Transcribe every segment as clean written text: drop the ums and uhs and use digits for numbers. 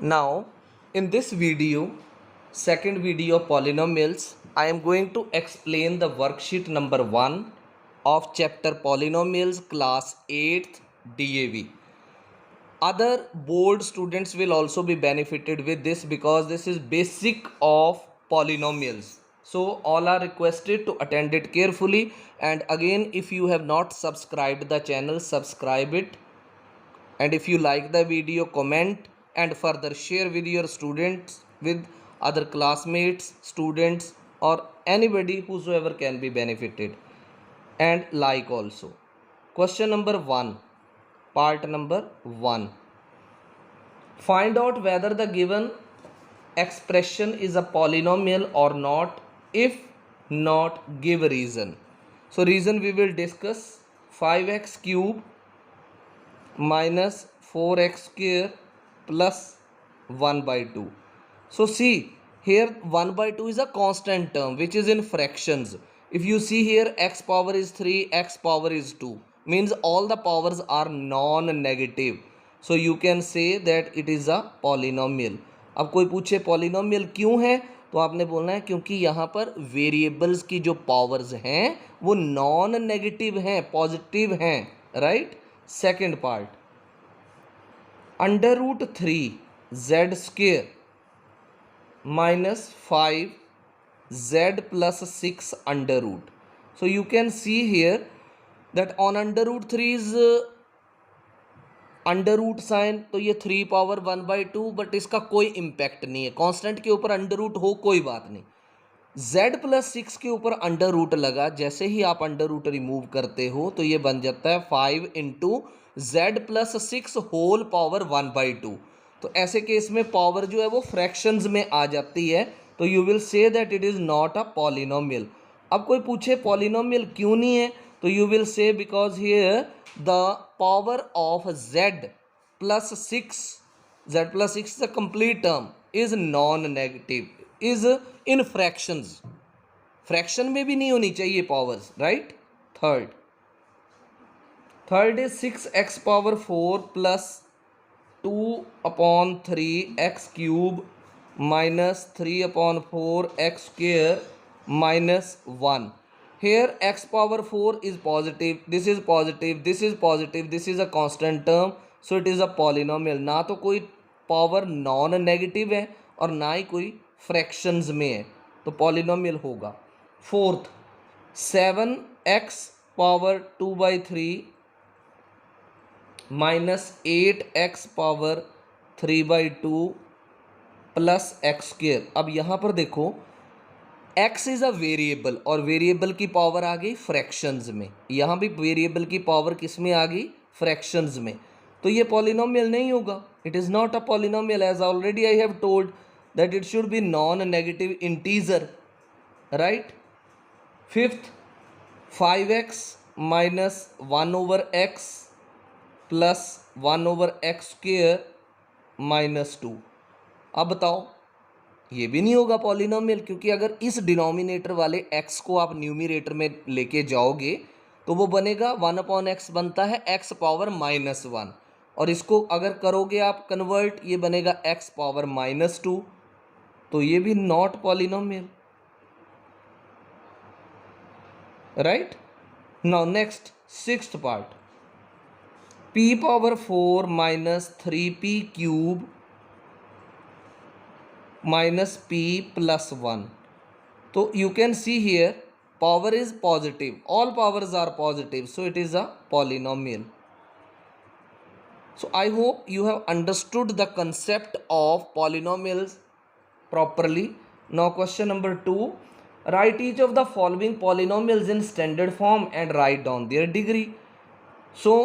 Now, in this video, second video of polynomials, I am going to explain the worksheet number 1 of chapter Polynomials class 8th DAV. Other board students will also be benefited with this because this is basic of polynomials. So all are requested to attend it carefully, and again, if you have not subscribed the channel, subscribe it, and if you like the video, comment and further share with your students, with other classmates, students, or anybody whosoever can be benefited, and like also. Question number 1, part number 1. Find out whether the given expression is a polynomial or not. If not, give a reason. So reason we will discuss: 5x cube minus 4x square plus 1 by 2. So see, here 1 by 2 is a constant term which is in fractions. If you see here, x power is 3, x power is 2, means all the powers are non-negative. So you can say that it is a polynomial. अब कोई पूछे polynomial क्यों है, तो आपने बोलना है क्योंकि यहाँ पर वेरिएबल्स की जो पावर्स हैं वो नॉन नेगेटिव हैं, पॉजिटिव हैं, right. Second part, under root 3 z square minus 5 z plus 6 under root. So you can see here that on under root 3 is under root sign, तो ये 3 पावर 1 बाई 2, बट इसका कोई impact नहीं है. Constant के ऊपर under root हो कोई बात नहीं. z प्लस 6 के ऊपर अंडर रूट लगा, जैसे ही आप अंडर रूट रिमूव करते हो तो ये बन जाता है 5 into z plus 6 whole power 1 by 2. तो ऐसे केस में पावर जो है वो फ्रैक्शंस में आ जाती है, तो you will say that it is not a polynomial. अब कोई पूछे पॉलिनोमियल क्यों नहीं है, तो you will say because here the power of z plus 6 the complete term is non negative, is in fractions. Fraction में भी नहीं होनी चाहिए powers, right. Third is 6x power 4 plus 2/3 x cube minus 3/4 x square minus 1. Here x power 4 is positive, this is positive, this is positive, this is a constant term, so it is a polynomial. ना तो कोई power non negative है और ना ही कोई fractions में है, तो पॉलिनोमियल होगा. Fourth, 7x power 2/3 minus 8x power 3/2 plus x square. अब यहाँ पर देखो, x इज़ अ वेरिएबल और वेरिएबल की पावर आ गई फ्रैक्शंस में. यहाँ भी वेरिएबल की पावर किस में आ गई, फ्रैक्शंस में. तो ये पॉलिनोमियल नहीं होगा. It is not a polynomial, as already I have told that it should be non negative integer, right. Fifth, 5x minus 1/x plus 1/x square minus 2. अब बताओ, ये भी नहीं होगा पॉलिनोमियल, क्योंकि अगर इस डिनोमिनेटर वाले x को आप न्यूमिनेटर में लेके जाओगे तो वो बनेगा 1/x बनता है x पावर -1, और इसको अगर करोगे आप कन्वर्ट, ये बनेगा x पावर -2, तो ये भी not polynomial, right. Now next, sixth part, p power 4 minus 3p cube minus p plus 1. So you can see here power is positive, all powers are positive, so it is a polynomial. So I hope you have understood the concept of polynomials properly. Now question number 2, write each of the following polynomials in standard form and write down their degree. So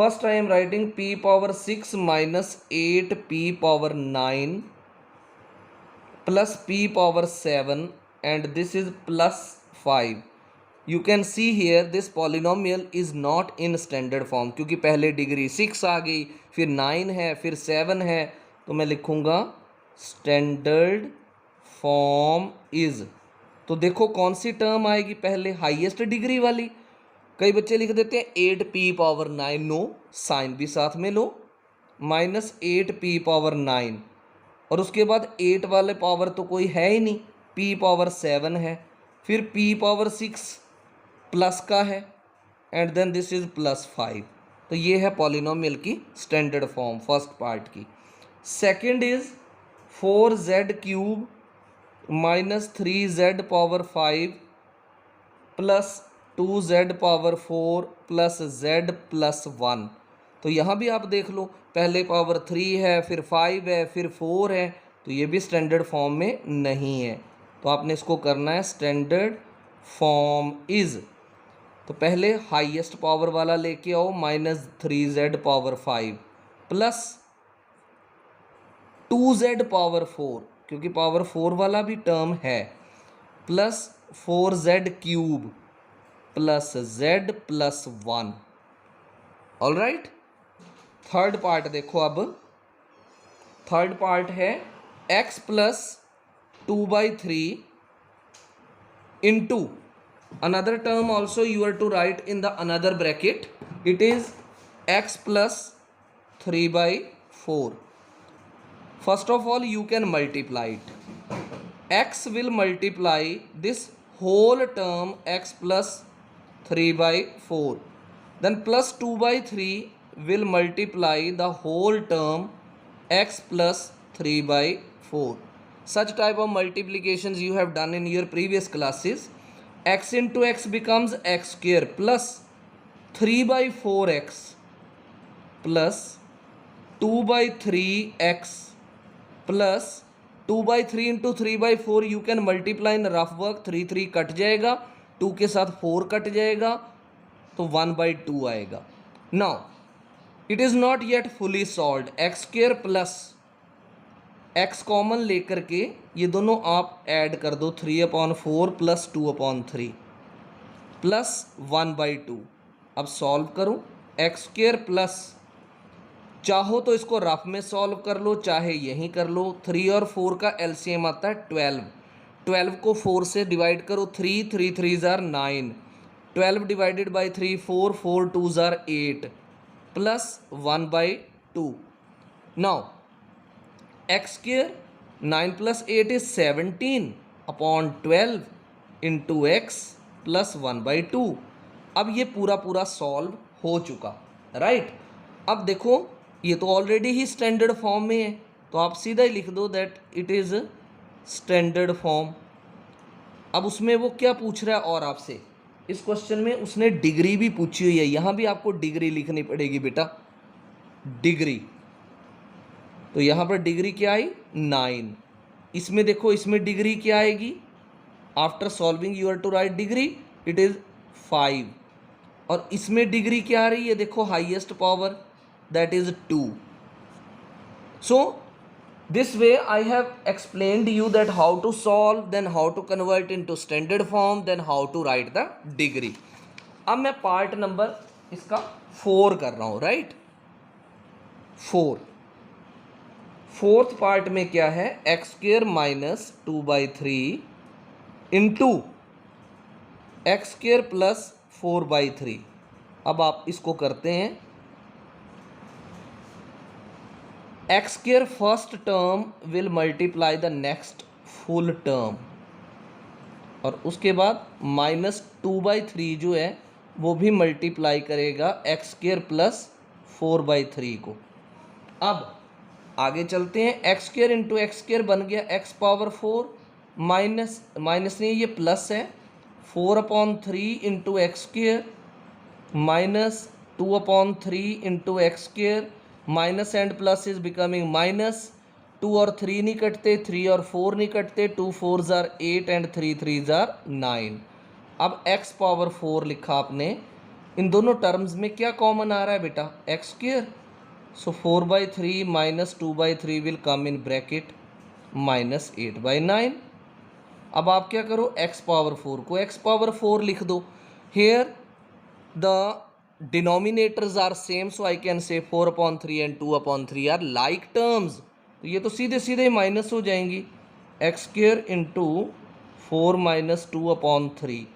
first I am writing p power 6 minus 8p power 9 plus p power 7 and this is plus 5. You can see here this polynomial is not in standard form, क्योंकि पहले degree 6 आ गई, फिर 9 है, फिर 7 है, तो मैं लिखूँगा स्टैंडर्ड फॉर्म इज. तो देखो कौन सी टर्म आएगी पहले, हाईएस्ट डिग्री वाली. कई बच्चे लिख देते हैं 8p पावर 9, नो, साइन भी साथ में लो, माइनस 8p पावर 9, और उसके बाद 8 वाले पावर तो कोई है ही नहीं, p पावर 7 है, फिर p पावर 6 प्लस का है, and then this is plus 5। तो ये है पॉलिनोमियल की स्टैंडर्ड फॉर्म फर्स्ट पार्ट की। Second is 4z cube minus 3z power 5 plus 2z power 4 plus z plus 1। तो यहाँ भी आप देख लो, पहले पावर 3 है, फिर 5 है, फिर 4 है, तो ये भी स्टैंडर्ड फॉर्म में नहीं है। तो आपने इसको करना है स्टैंडर्ड फॉर्म इज, तो पहले हाईएस्ट पावर वाला लेके आओ, minus 3z power 5 plus 2z power 4, क्योंकि पावर 4 वाला भी टर्म है, plus 4z cube plus z plus 1। All right. Third part देखो, अब थर्ड पार्ट है x plus 2/3 into another term also you are to write in the another bracket, it is x plus 3/4। first of all you can multiply it, x will multiply this whole term x plus 3/4, then plus 2/3 will multiply the whole term x plus 3/4। such type of multiplications you have done in your previous classes। x into x becomes x square plus 3/4x plus 2/3x plus 2/3 into 3/4 you can multiply in rough work, 3 cut जाएगा, 2 के साथ 4 cut जाएगा, तो 1/2 आएगा। Now it is not yet fully solved, x square plus x common लेकर के ये दोनों आप ऐड कर दो, 3/4 प्लस 2/3 प्लस 1/2। अब सॉल्व करो, एक्स स्क्वायर प्लस, चाहो तो इसको रफ में सॉल्व कर लो, चाहे यहीं कर लो। 3 और 4 का एलसीएम आता है 12, 12 को 4 से डिवाइड करो, 3 3 3 jar 9, 12 divided by 3 4 4 2 jar 8 plus 1/2। Now x square 9 plus 8 is 17/12 into x plus 1/2। अब ये पूरा पूरा सॉल्व हो चुका, राइट। अब देखो ये तो ऑलरेडी ही स्टैंडर्ड फॉर्म में है, तो आप सीधा ही लिख दो that it is standard form. अब उसमें वो क्या पूछ रहा है, और आपसे इस क्वेश्चन में उसने डिग्री भी पूछी हुई है, यहाँ भी आपको डिग्री लिखनी पड़ेगी बेटा, डिग्री। तो यहाँ पर डिग्री क्या आई 9, इसमें देखो इसमें डिग्री क्या आएगी, after solving you are to write degree, it is 5, और इसमें डिग्री क्या आ रही है, देखो highest power that is 2। so this way I have explained you that how to solve, then how to convert into standard form, then how to write the degree। अब मैं part number इसका 4 कर रहा हूँ, राइट। 4th पार्ट में क्या है, x square minus 2/3 into x square plus 4/3। अब आप इसको करते हैं, x square first term will multiply the next full term, और उसके बाद माइनस 2/3 जो है वो भी मल्टीप्लाई करेगा एक्स स्क्वायर प्लस 4/3 को। अब आगे चलते हैं, x square into x square बन गया एक्स पावर 4, माइनस नहीं ये प्लस है, 4/3 into x square minus 2/3 into x square, minus and plus is becoming minus, 2 और 3 नहीं कटते, 3 और 4 नहीं कटते, 2 4 जार 8 एंड 3 3 जार 9। अब x पावर 4 लिखा आपने, इन दोनों टर्म्स में क्या कॉमन आ रहा है बेटा, x square. So 4/3 minus 2/3 will come in bracket minus 8/9। अब आप क्या करो, x पावर 4 को x पावर 4 लिख दो, here the denominators are same, so I can say 4/3 and 2/3 are like terms, तो ये तो सीधे सीधे माइनस हो जाएंगी, x square into 4 minus 2/3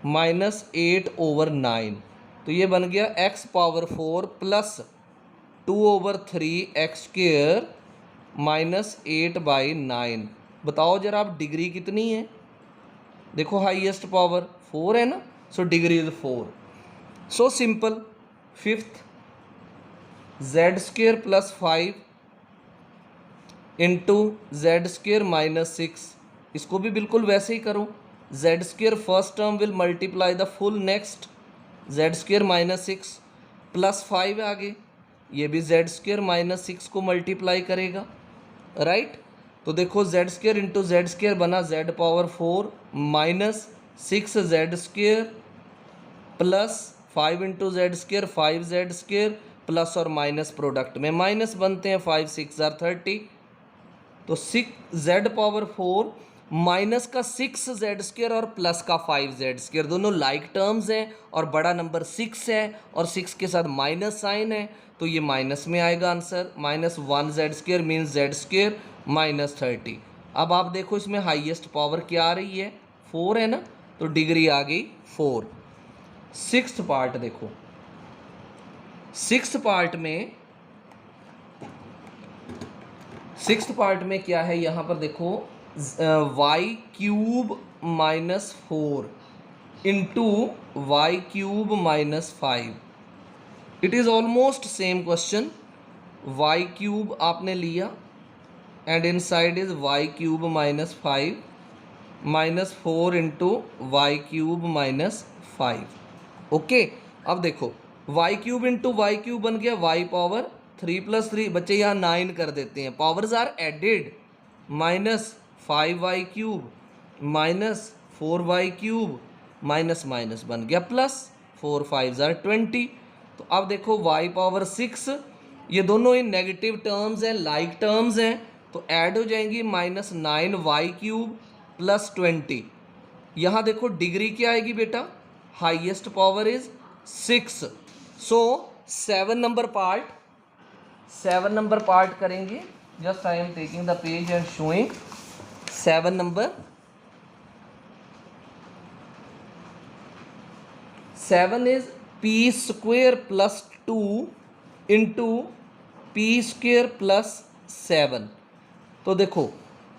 minus 8/9, तो ये बन गया x power 4 plus 2/3x² minus 8/9। बताओ जरा आप डिग्री कितनी है? देखो हाईएस्ट पावर 4 है ना, so degree is 4। So simple. Fifth z² + 5 into z² - 6, इसको भी बिल्कुल वैसे ही करो। z² first term will multiply the full next z² - 6 plus 5 आगे, ये भी z² - 6 को मल्टीप्लाई करेगा, राइट। तो देखो z² इंटू z² बना z⁴ minus 6z² plus 5 into z² 5z² plus और माइनस प्रोडक्ट में माइनस बनते हैं, 5 6 30। तो 6z⁴ माइनस का 6z² और प्लस का 5z² दोनों लाइक टर्म्स हैं और बड़ा नंबर 6 है और 6 के साथ माइनस साइन है, तो ये माइनस में आएगा आंसर। -1z² means z² -30। अब आप देखो इसमें हाईएस्ट पावर क्या आ रही है? 4 है ना, तो डिग्री आ गई 4। सिक्स्थ पार्ट देखो। सिक्स्थ पार्ट में क्या है? यहाँ पर देखो y³ - 4 into y³ - 5। It is almost same question. y³ आपने लिया and inside is y³ - 5 -4 into y³ - 5। Okay, अब देखो y³ इंटू y³ बन गया y⁴ 3 + 3, बच्चे यहाँ 9 कर देते हैं, powers are added, -5y³ -4y³ minus minus बन गया प्लस, 4 5 20। तो अब देखो y⁴ ये दोनों ही नेगेटिव टर्म्स हैं, लाइक टर्म्स हैं, तो ऐड हो जाएंगी -9y³ + 20। यहाँ देखो डिग्री क्या आएगी बेटा? Highest power is 6। So 7 number part करेंगे। Just I am taking the page and showing 7 number. 7 is p² + 2 into p² + 7। तो देखो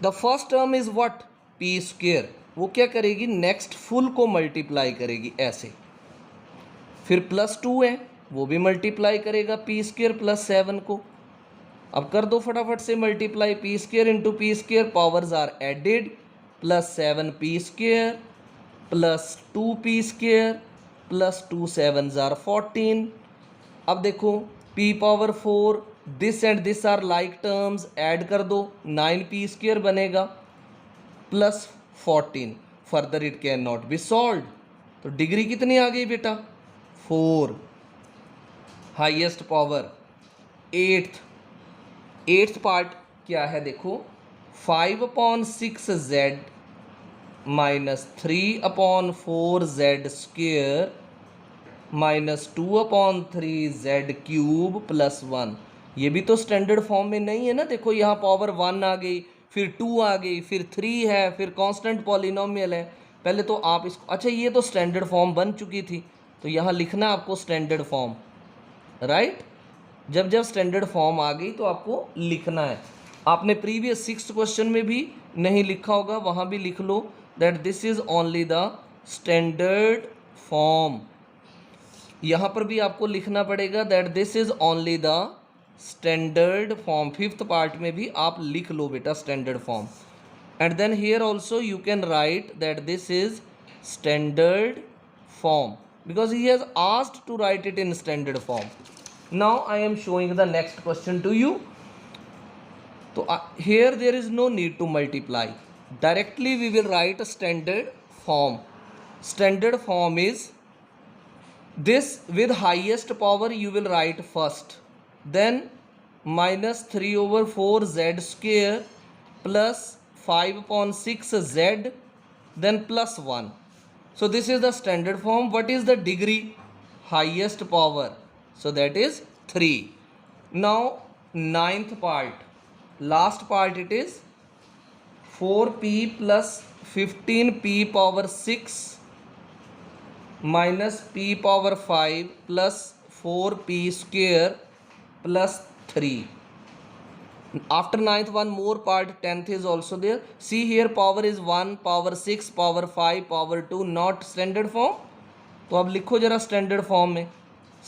the first term is what? p², वो क्या करेगी? नेक्स्ट फुल को मल्टीप्लाई करेगी ऐसे। फिर +2 है, वो भी मल्टीप्लाई करेगा p² + 7 को। अब कर दो फटाफट से multiply, p² into p², powers are added, +7p² + 2p² + 2 7s are 14। अब देखो p⁴, this and this are like terms, add कर दो, 9p² बनेगा plus 14। Further it can not be solve. तो डिग्री कितनी आ गई बेटा? 4। हाईएस्ट पावर 8th पार्ट क्या है? देखो 5/6z - 3/4z² -2/3z³ + 1। ये भी तो स्टैंडर्ड फॉर्म में नहीं है ना। देखो यहाँ पावर 1 आ गई, फिर 2 आ गई, फिर 3 है, फिर कांस्टेंट पॉलिनोमियल है। पहले तो आप इसको, अच्छा ये तो स्टैंडर्ड फॉर्म बन चुकी थी, तो यहाँ लिखना आपको स्टैंडर्ड फॉर्म, राइट। जब स्टैंडर्ड फॉर्म आ गई तो आपको लिखना है। आपने प्रीवियस 6th क्वेश्चन में भी नहीं लिखा होगा, वहाँ भी लिख लो that this is only the standard form. यहाँ पर भी आपको लिखना पड़ेगा that this is only the standard form. 5th पार्ट में भी आप लिख लो बेटा standard form. And then here also you can write that this is standard form because he has asked to write it in standard form. Now I am showing the next question to you. So here there is no need to multiply. Directly we will write a standard form. Standard form is this: with highest power you will write first, then -3/4z² plus 5/6z, then plus 1. So this is the standard form. What is the degree? Highest power, so that is 3. Now 9th part, last part, it is 4p plus 15p⁴ minus p⁴ plus 4p² plus 3. After ninth, one more part, 10th is also there. See here, power is 1, power 6, power 5, power 2, not standard form. तो अब लिखो जरा standard form में.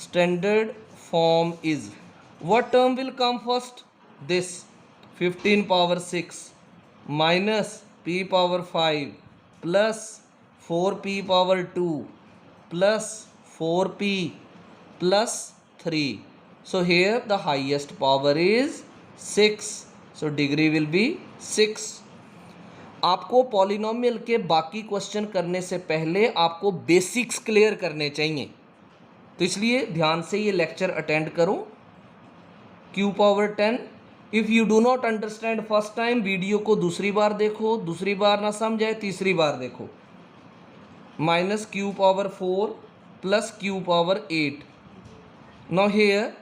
Standard form is, what term will come first? This 15 power 6 minus p power 5 plus 4p power 2 plus 4p plus 3. So here the highest power is 6. So degree will be 6. आपको polynomial के बाकी question करने से पहले आपको basics clear करने चाहिए, तो इसलिए ध्यान से ये लेक्चर अटेंड करो. q power 10. If you do not understand first time, video को दूसरी बार देखो, दूसरी बार ना समझ आए तीसरी बार देखो. Minus q power 4 plus q power 8. Now here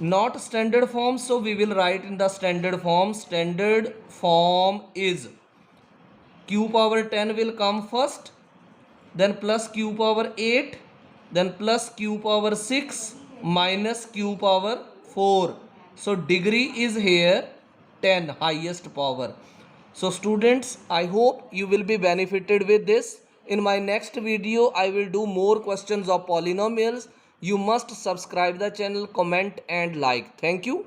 not standard form, so we will write in the standard form. Standard form is q power 10 will come first, then plus q power 8, then plus q power 6 minus q power 4. So degree is here 10, highest power. So students, I hope you will be benefited with this. In my next video, I will do more questions of polynomials. You must subscribe the channel, comment and like. Thank you.